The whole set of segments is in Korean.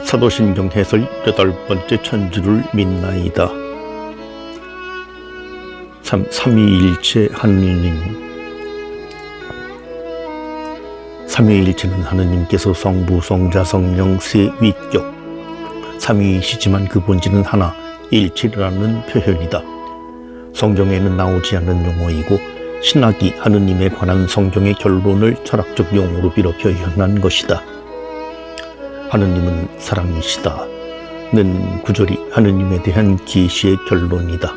사도신경 해설 8번째 천주를 믿나이다. 삼위일체 하느님. 삼위일체는 하느님께서 성부, 성자, 성령 세 위격 삼위이시지만 그 본질은 하나, 일체라는 표현이다. 성경에는 나오지 않는 용어이고 신학이 하느님에 관한 성경의 결론을 철학적 용어로 빌어 표현한 것이다. 하느님은 사랑이시다 는 구절이 하느님에 대한 계시의 결론이다.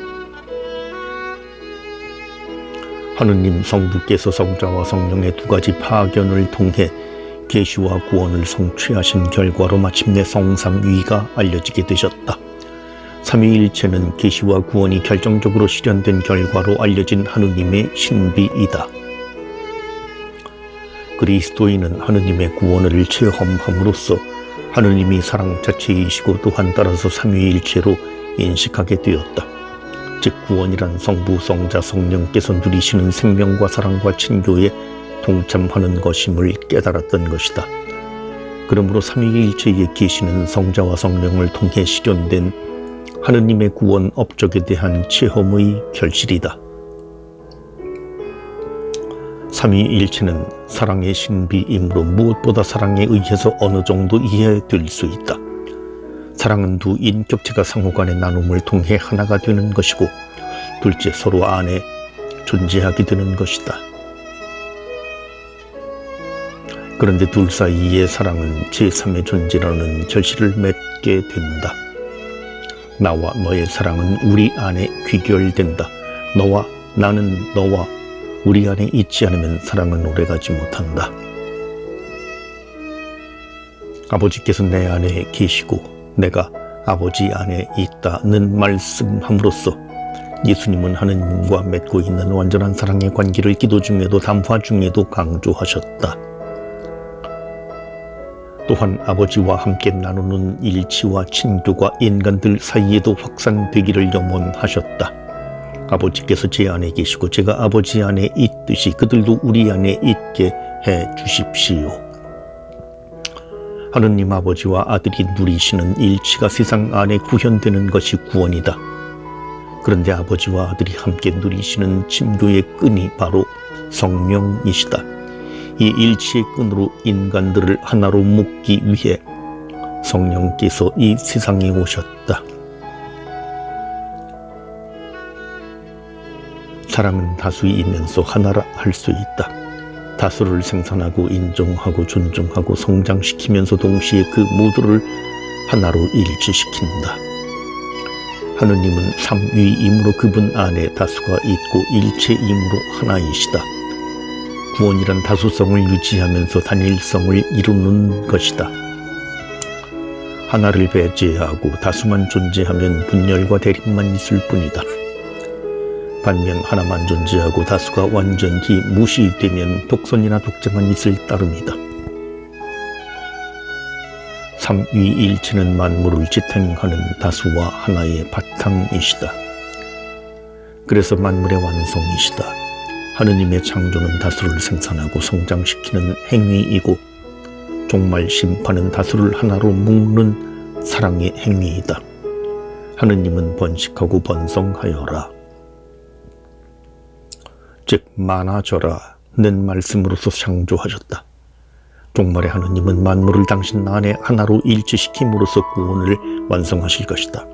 하느님 성부께서 성자와 성령의 두 가지 파견을 통해 계시와 구원을 성취하신 결과로 마침내 성삼위가 알려지게 되셨다. 삼위일체는 계시와 구원이 결정적으로 실현된 결과로 알려진 하느님의 신비이다. 그리스도인은 하느님의 구원을 체험함으로써 하느님이 사랑 자체이시고 또한 따라서 삼위일체로 인식하게 되었다. 즉 구원이란 성부, 성자, 성령께서 누리시는 생명과 사랑과 친교에 동참하는 것임을 깨달았던 것이다. 그러므로 삼위일체의 계시는 성자와 성령을 통해 실현된 하느님의 구원 업적에 대한 체험의 결실이다. 삼위일체는 사랑의 신비이므로 무엇보다 사랑에 의해서 어느 정도 이해될 수 있다. 사랑은 두 인격체가 상호간의 나눔을 통해 하나가 되는 것이고 둘째 서로 안에 존재하게 되는 것이다. 그런데 둘 사이의 사랑은 제3의 존재라는 결실을 맺게 된다. 나와 너의 사랑은 우리 안에 귀결된다. 너와 나는 너와 우리 안에 있지 않으면 사랑은 오래가지 못한다. 아버지께서 내 안에 계시고 내가 아버지 안에 있다는 말씀함으로써 예수님은 하느님과 맺고 있는 완전한 사랑의 관계를 기도 중에도 담화 중에도 강조하셨다. 또한 아버지와 함께 나누는 일치와 친교가 인간들 사이에도 확산되기를 염원하셨다. 아버지께서 제 안에 계시고 제가 아버지 안에 있듯이 그들도 우리 안에 있게 해 주십시오. 하느님 아버지와 아들이 누리시는 일치가 세상 안에 구현되는 것이 구원이다. 그런데 아버지와 아들이 함께 누리시는 친교의 끈이 바로 성령이시다. 이 일치의 끈으로 인간들을 하나로 묶기 위해 성령께서 이 세상에 오셨다. 사랑은 다수이면서 하나라 할 수 있다. 다수를 생산하고 인정하고 존중하고 성장시키면서 동시에 그 모두를 하나로 일치시킨다. 하느님은 삼위이므로 그분 안에 다수가 있고 일체이므로 하나이시다. 구원이란 다수성을 유지하면서 단일성을 이루는 것이다. 하나를 배제하고 다수만 존재하면 분열과 대립만 있을 뿐이다. 반면 하나만 존재하고 다수가 완전히 무시되면 독선이나 독재만 있을 따름이다. 삼위일체는 만물을 지탱하는 다수와 하나의 바탕이시다. 그래서 만물의 완성이시다. 하느님의 창조는 다수를 생산하고 성장시키는 행위이고 종말 심판은 다수를 하나로 묶는 사랑의 행위이다. 하느님은 번식하고 번성하여라. 즉 많아져라 는 말씀으로서 창조하셨다. 종말의 하느님은 만물을 당신 안에 하나로 일치시킴으로써 구원을 완성하실 것이다.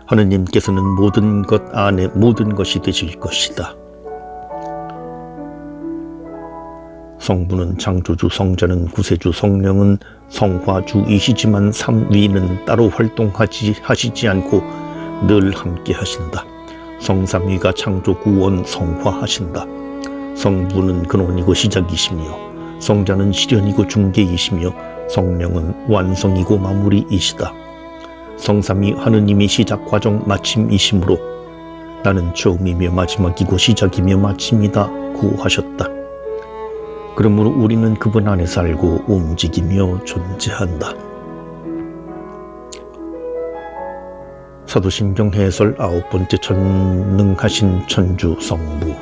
하느님께서는 모든 것 안에 모든 것이 되실 것이다. 성부는 창조주, 성자는 구세주, 성령은 성화주이시지만 삼위는 따로 하시지 않고 늘 함께 하신다. 성삼위가 창조, 구원, 성화하신다. 성부는 근원이고 시작이시며 성자는 실현이고 중개이시며 성령은 완성이고 마무리이시다. 성삼위 하느님이 시작, 과정, 마침이시므로 나는 처음이며 마지막이고 시작이며 마침이다 고 하셨다. 그러므로 우리는 그분 안에 살고 움직이며 존재한다. 사도신경 해설 9번째 전능하신 천주 성부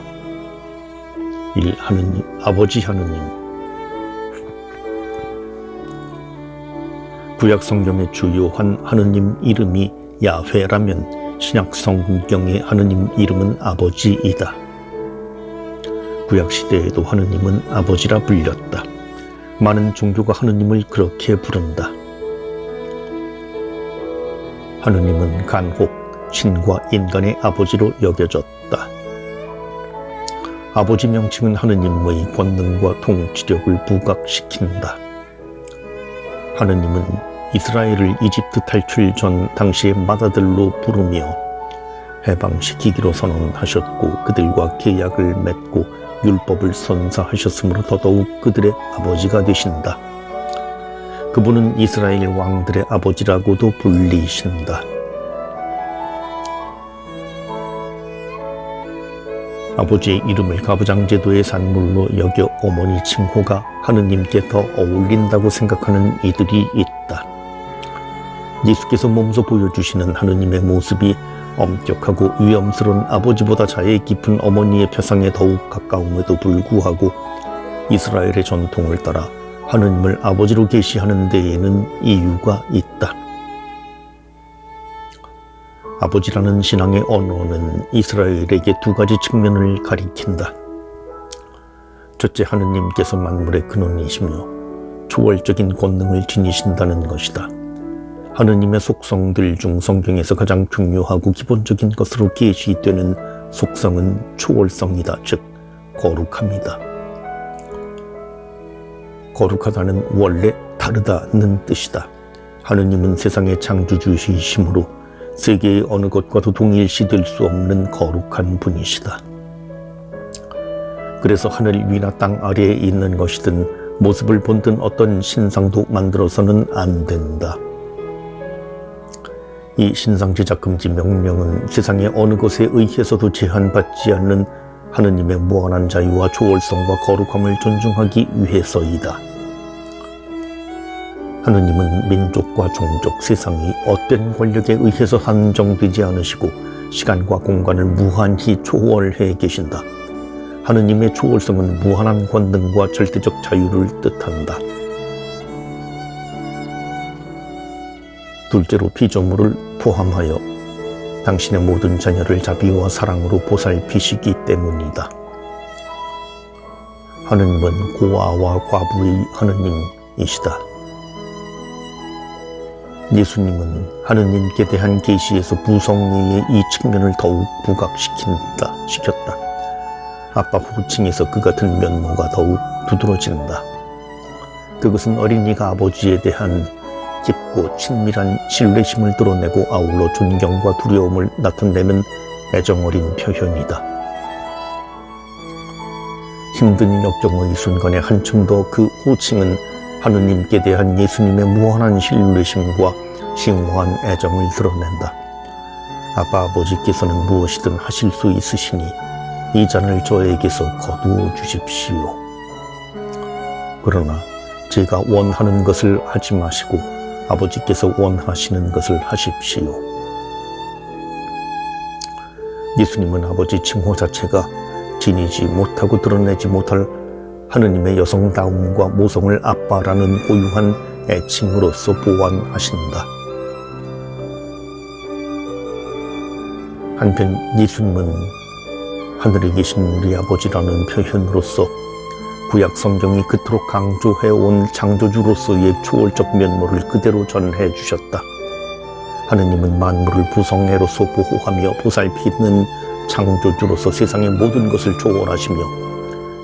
1. 하느님, 아버지 하느님. 구약 성경의 주요한 하느님 이름이 야훼라면 신약 성경의 하느님 이름은 아버지이다. 구약 시대에도 하느님은 아버지라 불렸다. 많은 종교가 하느님을 그렇게 부른다. 하느님은 간혹 신과 인간의 아버지로 여겨졌다. 아버지 명칭은 하느님의 권능과 통치력을 부각시킨다. 하느님은 이스라엘을 이집트 탈출 전 당시의 맏아들로 부르며 해방시키기로 선언하셨고 그들과 계약을 맺고 율법을 선사하셨으므로 더더욱 그들의 아버지가 되신다. 그분은 이스라엘 왕들의 아버지라고도 불리신다. 아버지의 이름을 가부장제도의 산물로 여겨 어머니 칭호가 하느님께 더 어울린다고 생각하는 이들이 있다. 예수께서 몸소 보여주시는 하느님의 모습이 엄격하고 위험스러운 아버지보다 자애 깊은 어머니의 표상에 더욱 가까움에도 불구하고 이스라엘의 전통을 따라 하느님을 아버지로 계시하는 데에는 이유가 있다. 아버지라는 신앙의 언어는 이스라엘에게 두 가지 측면을 가리킨다. 첫째, 하느님께서 만물의 근원이시며 초월적인 권능을 지니신다는 것이다. 하느님의 속성들 중 성경에서 가장 중요하고 기본적인 것으로 계시되는 속성은 초월성이다. 즉, 거룩함이다. 거룩하다는 원래 다르다는 뜻이다. 하느님은 세상의 창조주이시므로 세계의 어느 것과도 동일시될 수 없는 거룩한 분이시다. 그래서 하늘 위나 땅 아래에 있는 것이든 모습을 본든 어떤 신상도 만들어서는 안 된다. 이 신상 제작 금지 명령은 세상의 어느 것에 의해서도 제한받지 않는 하느님의 무한한 자유와 초월성과 거룩함을 존중하기 위해서이다. 하느님은 민족과 종족, 세상이 헛된 권력에 의해서 한정되지 않으시고 시간과 공간을 무한히 초월해 계신다. 하느님의 초월성은 무한한 권능과 절대적 자유를 뜻한다. 둘째로 피조물을 포함하여 당신의 모든 자녀를 자비와 사랑으로 보살피시기 때문이다. 하느님은 고아와 과부의 하느님이시다. 예수님은 하느님께 대한 계시에서 부성애의 이 측면을 더욱 부각시켰다. 아빠 호칭에서 그 같은 면모가 더욱 두드러진다. 그것은 어린이가 아버지에 대한 깊고 친밀한 신뢰심을 드러내고 아울러 존경과 두려움을 나타내는 애정어린 표현이다. 힘든 역경의 순간에 한층 더 그 호칭은 하느님께 대한 예수님의 무한한 신뢰심과 심오한 애정을 드러낸다. 아빠 아버지께서는 무엇이든 하실 수 있으시니 이 잔을 저에게서 거두어 주십시오. 그러나 제가 원하는 것을 하지 마시고 아버지께서 원하시는 것을 하십시오. 예수님은 아버지 칭호 자체가 지니지 못하고 드러내지 못할 하느님의 여성다움과 모성을 아빠라는 고유한 애칭으로서 보완하신다. 한편 예수님은 하늘에 계신 우리 아버지라는 표현으로서 구약 성경이 그토록 강조해온 창조주로서의 초월적 면모를 그대로 전해 주셨다. 하느님은 만물을 부성애로서 보호하며 보살피는 창조주로서 세상의 모든 것을 초월하시며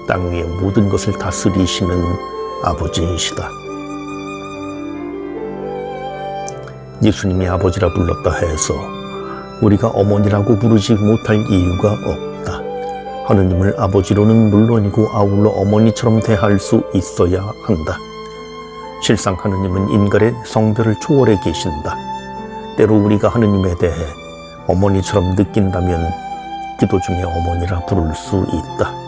땅 위의 모든 것을 다스리시는 아버지이시다. 예수님이 아버지라 불렀다 해서 우리가 어머니라고 부르지 못할 이유가 없다. 하느님을 아버지로는 물론이고 아울러 어머니처럼 대할 수 있어야 한다. 실상 하느님은 인간의 성별을 초월해 계신다. 때로 우리가 하느님에 대해 어머니처럼 느낀다면 기도 중에 어머니라 부를 수 있다.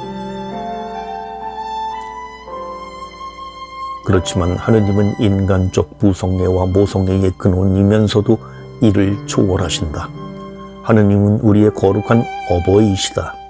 그렇지만 하느님은 인간적 부성애와 모성애의 근원이면서도 이를 초월하신다. 하느님은 우리의 거룩한 어버이이시다.